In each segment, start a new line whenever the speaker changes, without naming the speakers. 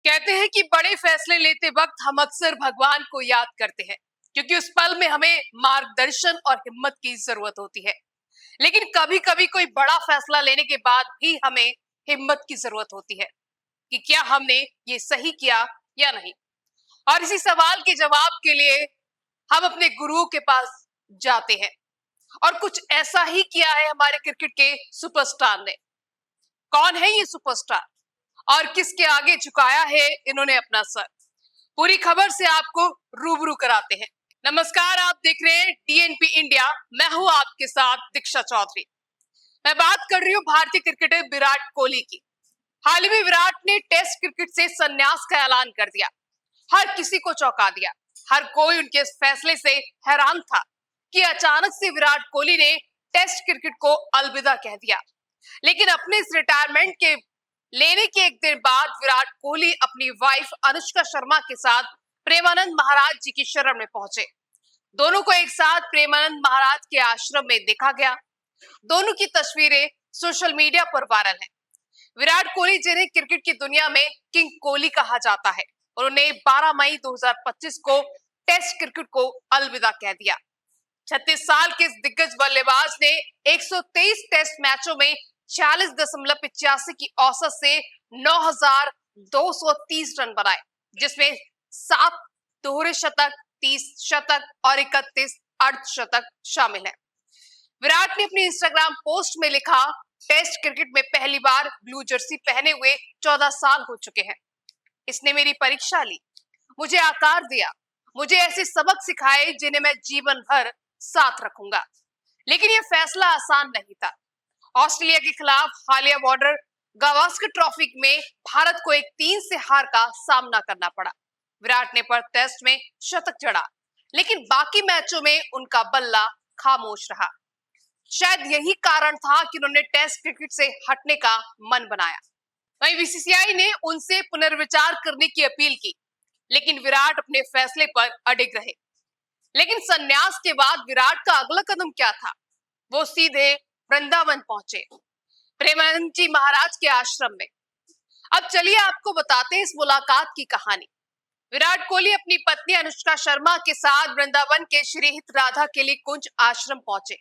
कहते हैं कि बड़े फैसले लेते वक्त हम अक्सर भगवान को याद करते हैं, क्योंकि उस पल में हमें मार्गदर्शन और हिम्मत की जरूरत होती है। लेकिन कभी कभी कोई बड़ा फैसला लेने के बाद भी हमें हिम्मत की जरूरत होती है कि क्या हमने ये सही किया या नहीं। और इसी सवाल के जवाब के लिए हम अपने गुरुओं के पास जाते हैं। और कुछ ऐसा ही किया है हमारे क्रिकेट के सुपरस्टार ने। कौन है ये सुपरस्टार और किसके आगे झुकाया है इन्होंने अपना सर? पूरी खबर से आपको रूबरू कराते हैं। नमस्कार, आप देख रहे हैं डीएनपी इंडिया। मैं हूं आपके साथ दीक्षा चौधरी। मैं बात कर रही हूं भारतीय क्रिकेटर विराट कोहली की। हाल ही में विराट ने टेस्ट क्रिकेट से संन्यास का ऐलान कर दिया। हर किसी को चौंका दिया। हर कोई उनके इस फैसले से हैरान था कि अचानक से विराट कोहली ने टेस्ट क्रिकेट को अलविदा कह दिया। लेकिन अपने इस रिटायरमेंट के लेने के एक दिन बाद विराट कोहली अपनी वाइफ अनुष्का शर्मा के साथ प्रेमानंद महाराज जी की शरण में पहुंचे। दोनों को एक साथ प्रेमानंद महाराज के आश्रम में देखा गया। दोनों की तस्वीरें सोशल मीडिया पर वायरल हैं। विराट कोहली, जिन्हें क्रिकेट की दुनिया में किंग कोहली कहा जाता है, उन्होंने 12 मई 2025 को टेस्ट क्रिकेट को अलविदा कह दिया। 36 साल के इस दिग्गज बल्लेबाज ने 123 टेस्ट मैचों में 46.85 की औसत से 9,230 रन बनाए, जिसमें 7 दोहरे शतक, 30 शतक और 31 अर्धशतक शामिल है। विराट ने अपनी इंस्टाग्राम पोस्ट में लिखा, टेस्ट क्रिकेट में पहली बार ब्लू जर्सी पहने हुए 14 साल हो चुके हैं। इसने मेरी परीक्षा ली, मुझे आकार दिया, मुझे ऐसे सबक सिखाए जिन्हें मैं जीवन भर साथ रखूंगा। लेकिन यह फैसला आसान नहीं था। ऑस्ट्रेलिया के खिलाफ हालिया बॉर्डर गावस्कर ट्रॉफी में भारत को एक 3 से हार का सामना करना पड़ा। विराट ने पर टेस्ट में शतक जड़ा, लेकिन बाकी मैचों में उनका बल्ला खामोश रहा। शायद यही कारण था कि उन्होंने टेस्ट क्रिकेट से हटने का मन बनाया। वहीं बीसीसीआई ने उनसे पुनर्विचार करने की अपील की, लेकिन विराट अपने फैसले पर अडिग रहे। लेकिन संन्यास के बाद विराट का अगला कदम क्या था? वो सीधे वृंदावन पहुंचे, प्रेमानंद जी महाराज के आश्रम में। अब चलिए आपको बताते हैं इस मुलाकात की कहानी। विराट कोहली अपनी पत्नी अनुष्का शर्मा के साथ वृंदावन के श्री हित राधा केली कुंज आश्रम पहुंचे।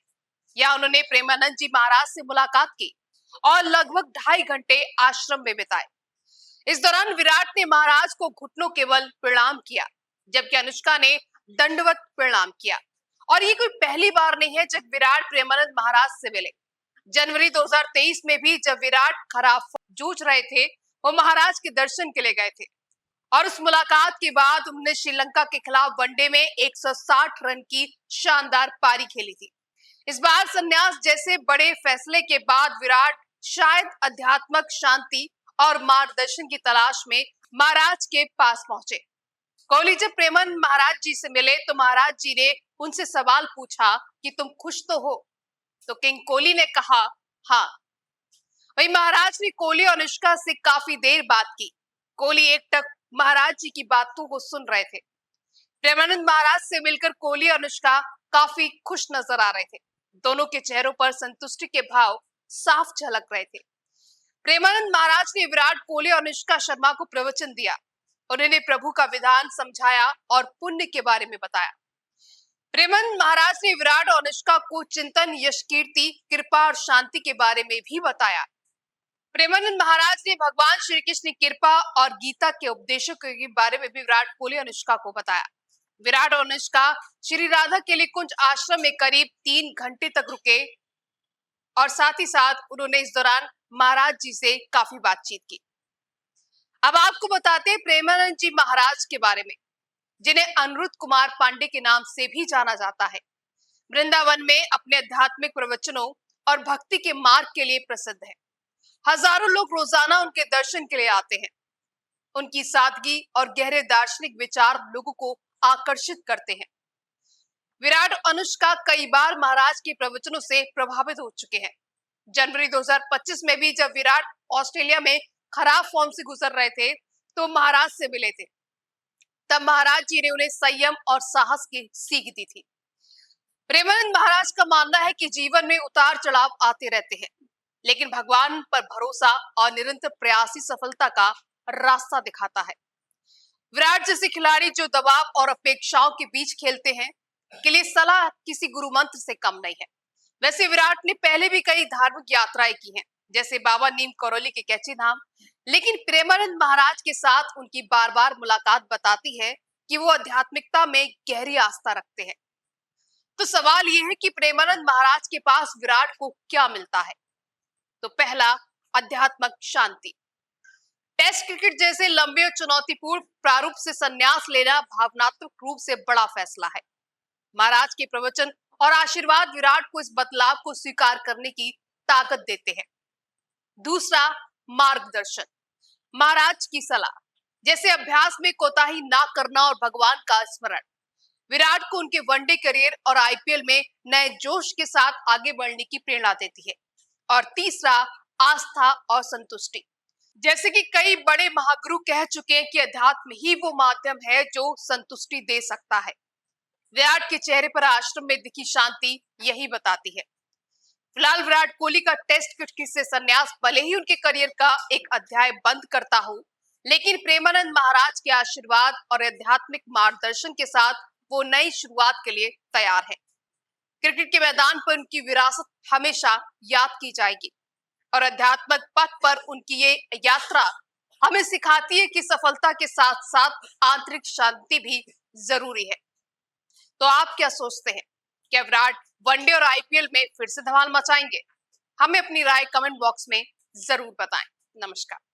यहाँ उन्होंने प्रेमानंद जी महाराज से मुलाकात की और लगभग 2.5 घंटे आश्रम में बिताए। इस दौरान विराट ने महाराज को घुटनों के बल प्रणाम किया, जबकि अनुष्का ने दंडवत प्रणाम किया। और ये कोई पहली बार नहीं है जब विराट प्रेमानंद महाराज से मिले। जनवरी 2023 में भी जब विराट खराब जूझ रहे थे, वो महाराज के दर्शन के लिए गए थे। और उस मुलाकात के बाद उन्होंने श्रीलंका के खिलाफ वनडे में 160 रन की शानदार पारी खेली थी। इस बार संन्यास जैसे बड़े फैसले के बाद विराट शायद आध्यात्मिक शांति और मार्गदर्शन की तलाश में महाराज के पास पहुंचे। कोहली जब प्रेमानंद महाराज जी से मिले तो महाराज जी ने उनसे सवाल पूछा कि तुम खुश तो हो? तो किंग कोहली ने कहा, हाँ। वही महाराज ने कोहली और अनुष्का से काफी देर बात की। कोहली एकटक महाराज जी की बातों को सुन रहे थे। प्रेमानंद महाराज से मिलकर कोहली और अनुष्का काफी खुश नजर आ रहे थे। दोनों के चेहरों पर संतुष्टि के भाव साफ झलक रहे थे। प्रेमानंद महाराज ने विराट कोहली और अनुष्का शर्मा को प्रवचन दिया। उन्होंने प्रभु का विधान समझाया और पुण्य के बारे में बताया। प्रेमानंद महाराज ने विराट और अनुष्का को चिंतन, यश, कीर्ति, कृपा और शांति के बारे में भी बताया। प्रेमानंद महाराज ने भगवान श्री कृष्ण की कृपा और गीता के उपदेशों के बारे में भी विराट कोहली और अनुष्का को बताया। विराट और अनुष्का श्री राधा केली कुंज आश्रम में करीब 3 घंटे तक रुके और साथ ही साथ उन्होंने इस दौरान महाराज जी से काफी बातचीत की। अब आपको बताते हैं प्रेमानंद जी महाराज के बारे में, जिन्हें अनिरुद्ध कुमार पांडे के नाम से भी जाना जाता है। वृंदावन में अपने आध्यात्मिक प्रवचनों और भक्ति के मार्ग के लिए प्रसिद्ध है। हजारों लोग रोजाना उनके दर्शन के लिए आते हैं। उनकी सादगी और गहरे दार्शनिक विचार लोगों को आकर्षित करते हैं। विराट और अनुष्का कई बार महाराज के प्रवचनों से प्रभावित हो चुके हैं। जनवरी 2025 में भी जब विराट ऑस्ट्रेलिया में खराब फॉर्म से गुजर रहे थे तो महाराज से मिले थे। तब महाराज जी ने उन्हें संयम और साहस की सीख दी थी। प्रेमानंद महाराज का मानना है कि जीवन में उतार चढ़ाव आते रहते हैं, लेकिन भगवान पर भरोसा और निरंतर प्रयास ही सफलता का रास्ता दिखाता है। विराट जैसे खिलाड़ी जो दबाव और अपेक्षाओं के बीच खेलते हैं, के लिए सलाह किसी गुरु मंत्र से कम नहीं है। वैसे विराट ने पहले भी कई धार्मिक यात्राएं की हैं, जैसे बाबा नीम करौली के कैची धाम, लेकिन प्रेमानंद महाराज के साथ उनकी बार बार मुलाकात बताती है कि वो आध्यात्मिकता में गहरी आस्था रखते हैं। तो सवाल ये है कि प्रेमानंद महाराज के पास विराट को क्या मिलता है? तो पहला, आध्यात्मिक शांति। टेस्ट क्रिकेट जैसे लंबे और चुनौतीपूर्ण प्रारूप से संन्यास लेना भावनात्मक रूप से बड़ा फैसला है। महाराज के प्रवचन और आशीर्वाद विराट को इस बदलाव को स्वीकार करने की ताकत देते हैं। दूसरा, मार्गदर्शन। महाराज की सलाह, जैसे अभ्यास में कोताही ना करना और भगवान का स्मरण, विराट को उनके वनडे करियर और आईपीएल में नए जोश के साथ आगे बढ़ने की प्रेरणा देती है। और तीसरा, आस्था और संतुष्टि। जैसे कि कई बड़े महागुरु कह चुके हैं कि अध्यात्म ही वो माध्यम है जो संतुष्टि दे सकता है। विराट के चेहरे पर आश्रम में दिखी शांति यही बताती है। फिलहाल विराट कोहली का टेस्ट क्रिकेट से संन्यास भले ही उनके करियर का एक अध्याय बंद करता हो, लेकिन प्रेमानंद महाराज के आशीर्वाद और आध्यात्मिक मार्गदर्शन के साथ वो नई शुरुआत के लिए तैयार है। क्रिकेट के मैदान पर उनकी विरासत हमेशा याद की जाएगी और आध्यात्मिक पथ पर उनकी ये यात्रा हमें सिखाती है कि सफलता के साथ साथ आंतरिक शांति भी जरूरी है। तो आप क्या सोचते हैं? क्या विराट वनडे और आईपीएल में फिर से धमाल मचाएंगे? हमें अपनी राय कमेंट बॉक्स में जरूर बताएं। नमस्कार।